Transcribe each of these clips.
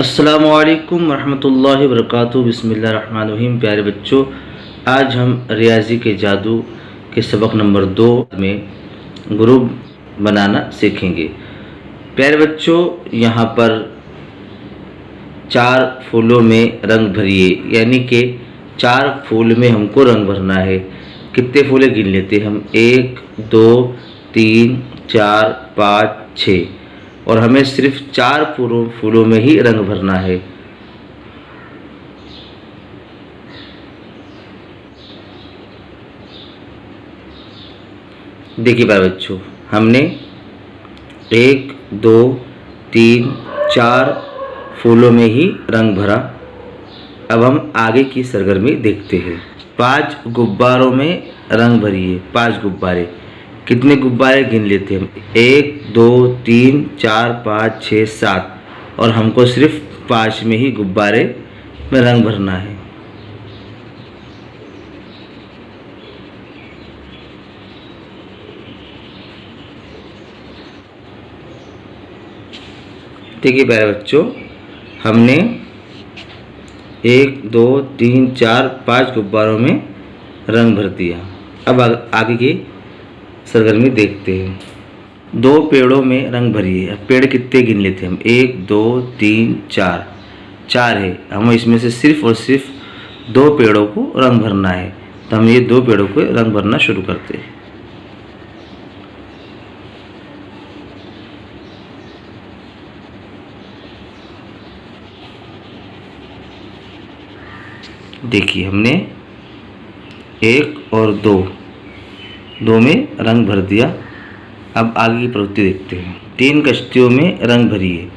अस्सलामुअलैकुम रहमतुल्लाहि वबरकातुहू। बिस्मिल्लाहिर्रहमानिर्रहीम। प्यारे बच्चों, आज हम रियाजी के जादू के सबक नंबर 2 में ग्रुप बनाना सीखेंगे। प्यारे बच्चों, यहाँ पर 4 फूलों में रंग भरिए, यानी कि 4 फूल में हमको रंग भरना है। कितने फूले गिन लेते हम? 1 2 3 4 5 6, और हमें सिर्फ 4 फूलों में ही रंग भरना है। देखिए प्यारे बच्चों, हमने 1 2 3 4 फूलों में ही रंग भरा। अब हम आगे की सरगर्मी देखते हैं। 5 गुब्बारों में रंग भरिए। 5 गुब्बारे। कितने गुब्बारे गिन लेते हम? 1 2 3 4 5 6 7, और हमको सिर्फ 5 में ही गुब्बारे में रंग भरना है। देखिए प्यारे बच्चों, हमने 1 2 3 4 5 गुब्बारों में रंग भर दिया। अब आगे की सरगर्मी देखते हैं। 2 पेड़ों में रंग भरिए। अब पेड़ कितने गिन लेते हैं हम? 1 2 3 4, 4 है। हम इसमें से सिर्फ और सिर्फ 2 पेड़ों को रंग भरना है, तो हम ये 2 पेड़ों को रंग भरना शुरू करते हैं। देखिए, हमने 1 और 2 में रंग भर दिया। अब आगे की प्रवृत्ति देखते हैं। 3 कश्तियों में रंग भरिए।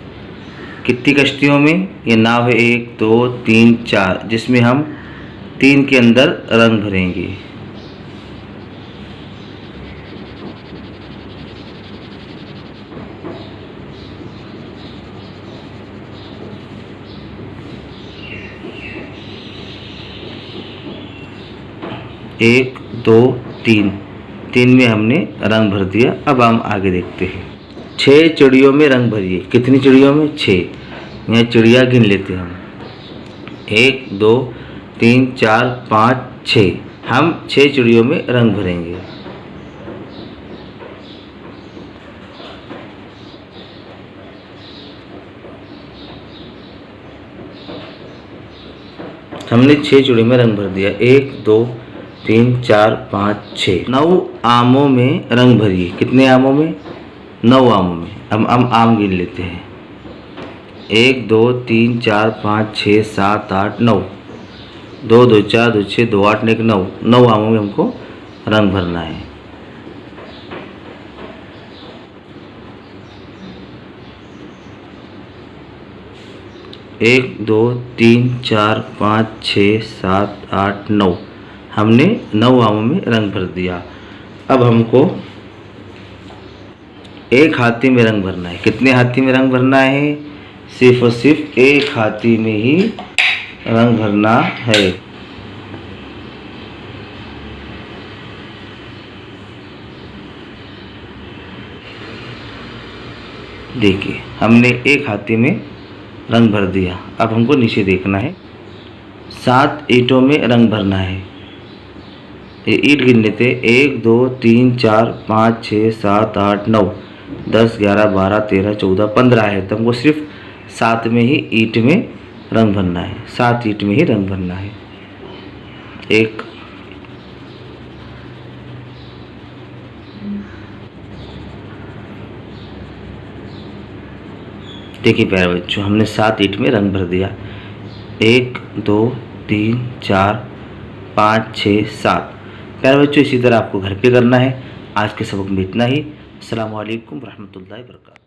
कितनी कश्तियों में? ये नाव है 1 2 3 4, जिसमें हम 3 के अंदर रंग भरेंगे। एक 2 3 में हमने रंग भर दिया। अब हम आगे देखते हैं। 6 चिड़ियों में रंग भरिए। कितनी चिड़ियों में? 6। यहाँ चिड़िया गिन लेते हैं हम। 1 2 3 4 5 6, हम 6 चिड़ियों में रंग भरेंगे। हमने 6 चिड़ियों में रंग भर दिया। 1 2 3 4 5 6। 9 आमों में रंग भरिए। कितने आमों में? 9 आमों में। हम आम गिन लेते हैं। 1 2 3 4 5 6 7 8 9, 2 2 4 2 6 2 8 1 9, 9 आमों में हमको रंग भरना है। एक 2 3 4 5 6 7 8 9, हमने 9 आमों में रंग भर दिया। अब हमको एक हाथी में रंग भरना है। कितने हाथी में रंग भरना है? सिर्फ और सिर्फ एक हाथी में ही रंग भरना है। देखिए, हमने एक हाथी में रंग भर दिया। अब हमको नीचे देखना है। 7 ईंटों में रंग भरना है। ये ईंट गिन लेते। 1 2 3 4 5 6 7 8 9 10 11 12 13 14 15 है, तो हमको सिर्फ 7 में ही ईंट में रंग भरना है। 7 ईंट में ही रंग भरना है। एक देखिए प्यारे बच्चों, हमने 7 ईंट में रंग भर दिया। 1 2 3 4 5 6 7। प्यारे बच्चों, इसी तरह आपको घर पे करना है। आज के सबक में इतना ही। अस्सलामु अलैकुम रहमतुल्लाहि व बरकातुहू।